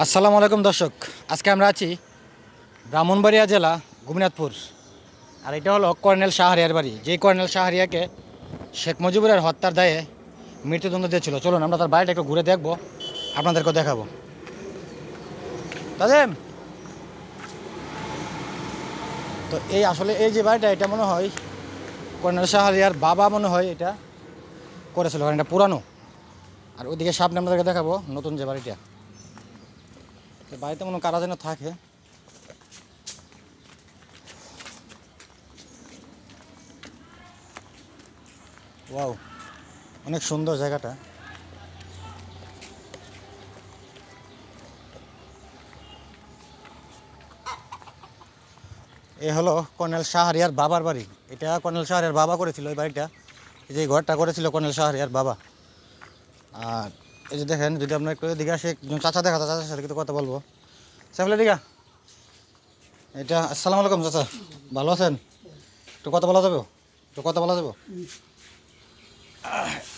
আসসালামু আলাইকুম দর্শক, আজকে আমরা আছি ব্রাহ্মণবাড়িয়া জেলা গোপীনাথপুর। আর এটা হলো কর্নেল শাহরিয়ার বাড়ি, যেই কর্নেল শাহরিয়াকে শেখ মুজিবুরের হত্যার দায়ে মৃত্যুদণ্ড দিয়েছিল। চলুন আমরা তার বাড়িটা একটু ঘুরে দেখবো, আপনাদেরকেও দেখাবো। তাদের তো এই আসলে এই যে বাড়িটা, এটা মনে হয় কর্নেল শাহরিয়ার বাবা মনে হয় এটা করেছিল, কারণ এটা পুরানো। আর ওইদিকে সামনে আপনাদেরকে দেখাবো নতুন যে বাড়িটা, বাড়িতে মনে কারা যেন থাকে। ওয়াও, অনেক সুন্দর জায়গাটা। এ হলো কর্নেল শাহরিয়ার বাবার বাড়ি। এটা কর্নেল শাহরিয়ার বাবা করেছিল এই বাড়িটা, এই যে ঘরটা করেছিল কর্নেল শাহরিয়ার বাবা। আর এই যে দেখেন, যদি আপনার একটু এদিকে আসে, একজন চাচা দেখা, চাচার সাথে কিন্তু কথা বলবো। সাইফুল দিঘা, এটা আসসালামু আলাইকুম চাচা, ভালো আছেন? একটু কথা বলা যাবে? একটু কথা বলা যাবে?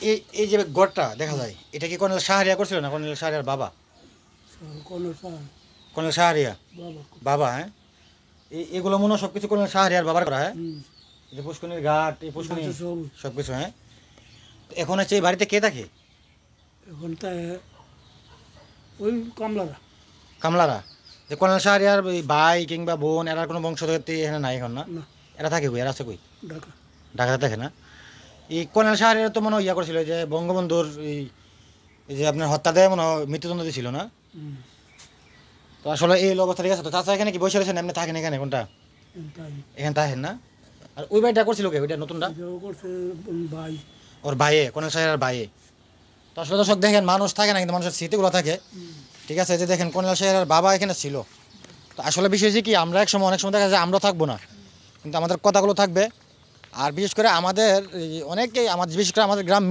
এই এই যে ঘরটা দেখা যায়, এটা কি কর্নেল শাহরিয়া করছিল না কর্নেল শাহরিয়ার বাবা? কর্নেল শাহরিয়া বাবা, হ্যাঁ। এগুলো মনে হয় সবকিছু কর্নেল শাহরিয়ার বাবার করা, হ্যাঁ। এই যে পুষ্করণীর ঘাট, এই পুষ্করণী সবকিছু, হ্যাঁ। এখন হচ্ছে এই বাড়িতে কে থাকে? এখন তা ওই কামলারা কামলারা। যে কর্নেল শাহরিয়ার ভাই কিংবা বোন, এরার কোনো বংশধর এখানে নাই এখন, না? না, এরা থাকে কই? এরা আছে কই? ঢাকা। ঢাকাতে থাকে না? এই কর্নেল শাহরিয়ার তো মনে হয় ইয়া করছিল, যে বঙ্গবন্ধুর এই যে আপনার হত্যা দেয় মনে হয় মৃত্যুদণ্ড দিয়েছিল না? তো আসলে এই অবস্থা ঠিক আছে। তো চাচা এখানে কি বসে রয়েছেন, এমনি থাকেন এখানে? কোনটা এখানে থাকেন না? আর ওই বাড়িটা করছিল কে, ওইটা নতুনটা? করছে ভাই, ওর ভাইয়ে, কর্নেল শাহরিয়ার ভাইয়ে। তো আসলে দর্শক দেখেন, মানুষ থাকে না কিন্তু মানুষের স্মৃতিগুলো থাকে, ঠিক আছে। যে দেখেন কর্নেল শাহরিয়ার বাবা এখানে ছিল। তো আসলে বিষয় যে কি, আমরা অনেক সময় দেখা যায় আমরা থাকবো না, কিন্তু আমাদের কথাগুলো থাকবে। আর বিশেষ করে আমাদের অনেকেই বিশেষ করে আমাদের গ্রাম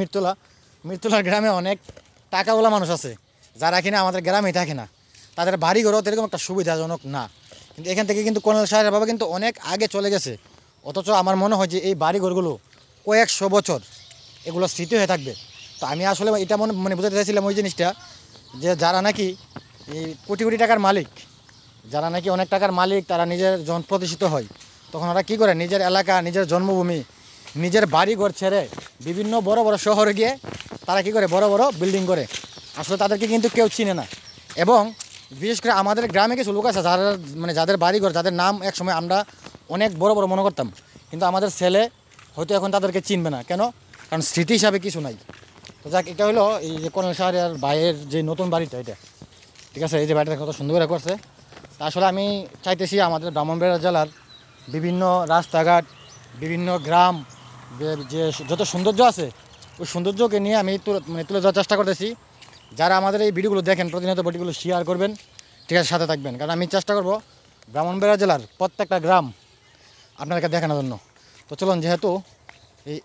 মিরতলার গ্রামে অনেক টাকাওয়ালা মানুষ আছে, যারা কিনা আমাদের গ্রামেই থাকে না। তাদের বাড়িঘরও এরকম একটা সুবিধাজনক না। কিন্তু এখান থেকে কিন্তু কর্নেল শাহরিয়ার বাবা কিন্তু অনেক আগে চলে গেছে। অথচ আমার মনে হয় যে এই বাড়িঘরগুলো কয়েকশো বছর এগুলো স্মৃতি হয়ে থাকবে। তো আমি আসলে এটা মানে বোঝাতে চাইছিলাম ওই জিনিসটা, যে যারা নাকি এই কোটি কোটি টাকার মালিক, যারা নাকি অনেক টাকার মালিক, তারা নিজের যখন প্রতিষ্ঠিত হয়, তখন ওরা কী করে, নিজের এলাকা, নিজের জন্মভূমি, নিজের বাড়িঘর ছেড়ে বিভিন্ন বড় বড় শহরে গিয়ে তারা কী করে, বড় বড় বিল্ডিং করে। আসলে তাদেরকে কিন্তু কেউ চিনে না। এবং বিশেষ করে আমাদের গ্রামে কিছু লোক আছে যারা মানে যাদের বাড়িঘর, যাদের নাম একসময় আমরা অনেক বড় বড় মনে করতাম, কিন্তু আমাদের ছেলে হয়তো এখন তাদেরকে চিনবে না। কেন? কারণ স্মৃতি হিসাবে কিছু নাই। তো যাক, এটা হলো এই যে কর্নেল শাহরিয়ার ভাইয়ের যে নতুন বাড়িটা, এটা ঠিক আছে। এই যে বাড়িটা কত সুন্দর করে করছে। তা আসলে আমি চাইতেছি আমাদের ব্রাহ্মণবাড়িয়া জেলার বিভিন্ন রাস্তাঘাট, বিভিন্ন গ্রাম, যে যত সৌন্দর্য আছে, ওই সৌন্দর্যকে নিয়ে আমি তুলে ধরার চেষ্টা করতেছি। যারা আমাদের এই ভিডিওগুলো দেখেন, প্রতিনিয়ত ভিডিওগুলো শেয়ার করবেন, ঠিক আছে, সাথে থাকবেন। কারণ আমি চেষ্টা করব ব্রাহ্মণবাড়িয়া জেলার প্রত্যেকটা গ্রাম আপনাদেরকে দেখানোর জন্য। তো চলুন, যেহেতু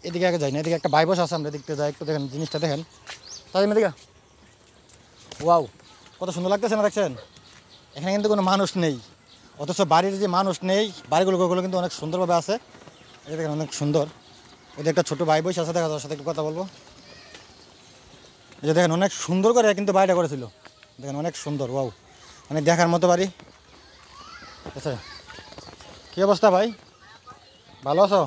এদিকে আগে যাই না, এদিকে একটা বাইবস আছে, আমরা দেখতে যাই, একটু দেখেন জিনিসটা দেখেন। তাই এদিকে, ওয়াও, কত সুন্দর লাগতেছে না, দেখছেন? এখানে কিন্তু কোনো মানুষ নেই, অথচ বাড়ির যে মানুষ নেই, বাড়িগুলো কিন্তু অনেক সুন্দরভাবে আছে। এটা দেখেন, অনেক সুন্দর। ওদের একটা ছোটো ভাই বসে আছে, দেখা তার সাথে একটু কথা বলবো। এই যে দেখেন, অনেক সুন্দর করে কিন্তু বাড়িটা করেছিল, দেখেন অনেক সুন্দর। ওয়াও, মানে দেখার মতো বাড়ি। আচ্ছা, কী অবস্থা ভাই, ভালো আছো?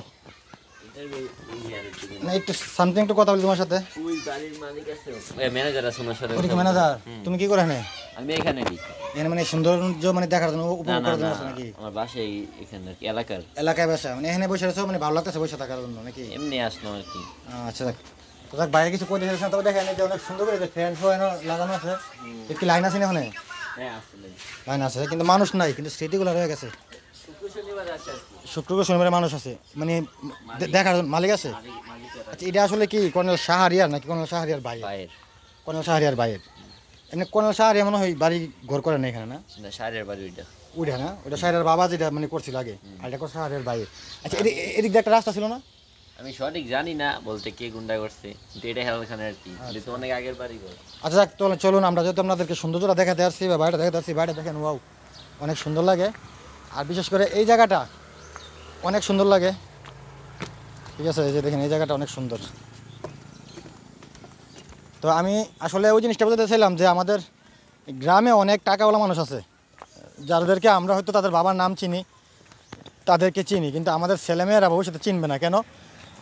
না, একটু সামথিং একটু কথা বলি তোমার সাথে। ম্যানেজার, তুমি কি করে এখানে? আমি এখানে এখানে মানে সৌন্দর্য মানে দেখার জন্য, উপভোগ করার জন্য নাকি? আমার বাসায় এখানে এলাকায় বাসা, মানে এখানে বসে আছো, মানে ভালো লাগতেছে বসে থাকার জন্য নাকি? এমনি আসলো আর কি। আচ্ছা, দেখ তো দেখ, বাইরে কিছু করে দিয়েছে, তবে দেখেন যে অনেক সুন্দর করে ফ্যান ফ্যান লাগানো আছে। একটি লাইন আছে না ওখানে? হ্যাঁ আসলে লাইন আছে, কিন্তু মানুষ নাই, কিন্তু স্মৃতিগুলো রয়ে গেছে। শুক্রবার শনিবারে মানুষ আছে, মানে দেখার জন্য মালিক আছে। আচ্ছা, এটা আসলে কি কর্নেল শাহরিয়ার নাকি কর্নেল শাহরিয়ার ভাইয়ের? কর্নেল শাহরিয়ার ভাইয়ের। এমনি কর্নেল শাহরিয়ার মনে হয় বাড়ি ঘর করে না এখানে, না? শাহরিয়ার বাড়ি ওইটা ওইটা না, ওইটা শাহরিয়ার বাবা যেটা মানে করছিল আগে, আর এটা শাহরিয়ার ভাইয়ের। আচ্ছা, এদিক দিয়ে একটা রাস্তা ছিল না? আমি সঠিক জানি না বলতে কে গুন্ডা করছে, কিন্তু এটা হেলাল খানের আর কি, এটা তো অনেক আগের বাড়ি ঘর। আচ্ছা, চলুন আমরা যেহেতু আপনাদেরকে সৌন্দর্যটা দেখাতে আসছি বা বাড়িটা দেখাতে আসছি, বাড়িটা দেখেন, ওয়াও, অনেক সুন্দর লাগে। আর বিশেষ করে এই জায়গাটা অনেক সুন্দর লাগে, ঠিক আছে। এই যে দেখেন, এই জায়গাটা অনেক সুন্দর। তো আমি আসলে ওই জিনিসটা বলতে চাইলাম যে আমাদের গ্রামে অনেক টাকাওয়ালা মানুষ আছে যাদেরকে আমরা হয়তো তাদের বাবার নাম চিনি, তাদেরকে চিনি, কিন্তু আমাদের ছেলেমেয়েরা ভবিষ্যতে চিনবে না। কেন?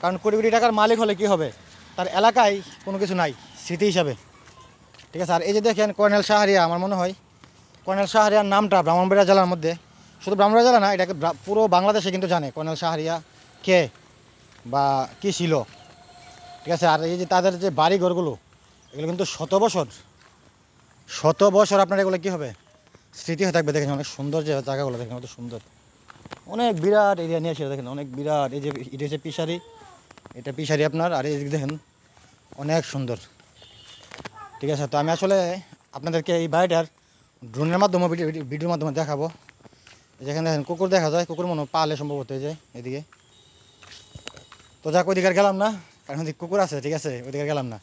কারণ কোটি কোটি টাকার মালিক হলে কি হবে, তার এলাকায় কোনো কিছু নাই স্মৃতি হিসাবে। ঠিক আছে, আর এই যে দেখেন কর্নেল শাহরিয়া, আমার মনে হয় কর্নেল শাহরিয়ার নামটা ব্রাহ্মণবাড়িয়া জেলার মধ্যে, শুধু ব্রাহ্মণবাড়িয়া জেলা না, এটাকে পুরো বাংলাদেশে কিন্তু জানে কর্নেল শাহরিয়া কে বা কী ছিল। ঠিক আছে, আর এই যে তাদের যে বাড়ি ঘরগুলো, এগুলো কিন্তু শত বছর আপনার এগুলো কী হবে, স্মৃতি হয়ে থাকবে। দেখেন অনেক সুন্দর যে জায়গাগুলো, দেখেন কত সুন্দর, অনেক বিরাট এরিয়া নিয়ে এসে দেখেন, অনেক বিরাট। এই যে এটা হচ্ছে পিসারি, এটা পিসারি আপনার, আর এই দেখেন অনেক সুন্দর। ঠিক আছে, তো আমি আসলে আপনাদেরকে এই বাড়িটার ড্রোনের মাধ্যমে ভিডিওর মাধ্যমে দেখাবো। যেখানে দেখেন কুকুর দেখা যায়, কুকুর মনে হয় পালে সম্ভবত, এই যে এদিকে। তো যাক, ওইদিকে আর গেলাম না, কারণ ওদিকে কুকুর আছে। ঠিক আছে, ওইদিকে গেলাম না।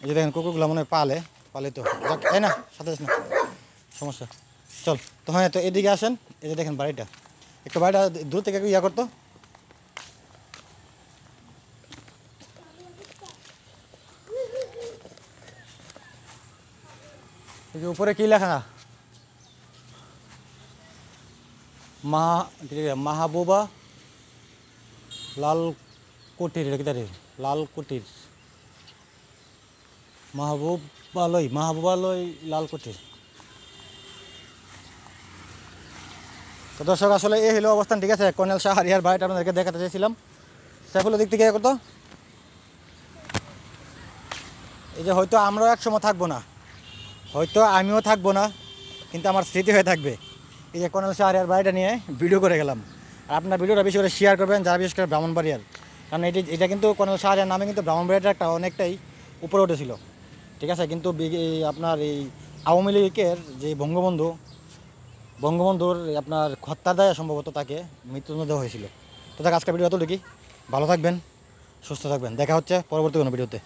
এই যে দেখেন কুকুরগুলো মনে হয় পালে তো যাক, তাই না, সাথে না সমস্যা। চল তো, হ্যাঁ, তো এদিকে আসেন। এই যে দেখেন বাড়িটা, একটু বাড়িটা দূর থেকে একটু ইয়া করতো। এই যে উপরে কি লেখা, মাহবুবা লাল কুটির, এটা কি তার লাল কুটির, মাহবুবালয় লাল কুটির। তো দর্শক, আসলে এই হলো অবস্থান। ঠিক আছে, কর্নেল শাহরিয়ার বাড়িটা আপনাদেরকে দেখাতে চাইছিলাম। সাইফুলের দিক থেকে করতো, এই যে হয়তো আমরাও একসময় থাকবো না, হয়তো আমিও থাকবো না, কিন্তু আমার স্মৃতি হয়ে থাকবে। এই যে কর্নেল শাহরিয়ার বাড়িটা নিয়ে ভিডিও করে গেলাম। আর আপনার ভিডিওটা বেশি করে শেয়ার করবেন, যারা বিশেষ করে ব্রাহ্মণবাড়িয়ার, কারণ এটা কিন্তু কর্নেল শাহরিয়ার নামে কিন্তু ব্রাহ্মণবাড়িয়াটা একটা অনেকটাই উপরে উঠেছিল। ঠিক আছে, কিন্তু আপনার এই আওয়ামী লীগের যে বঙ্গবন্ধুর আপনার হত্যার দায়ে সম্ভবত তাকে মৃত্যুদণ্ড দেওয়া হয়েছিল। তো তাকে আজকের ভিডিও এতটুকুই। ভালো থাকবেন, সুস্থ থাকবেন, দেখা হচ্ছে পরবর্তী কোনো ভিডিওতে।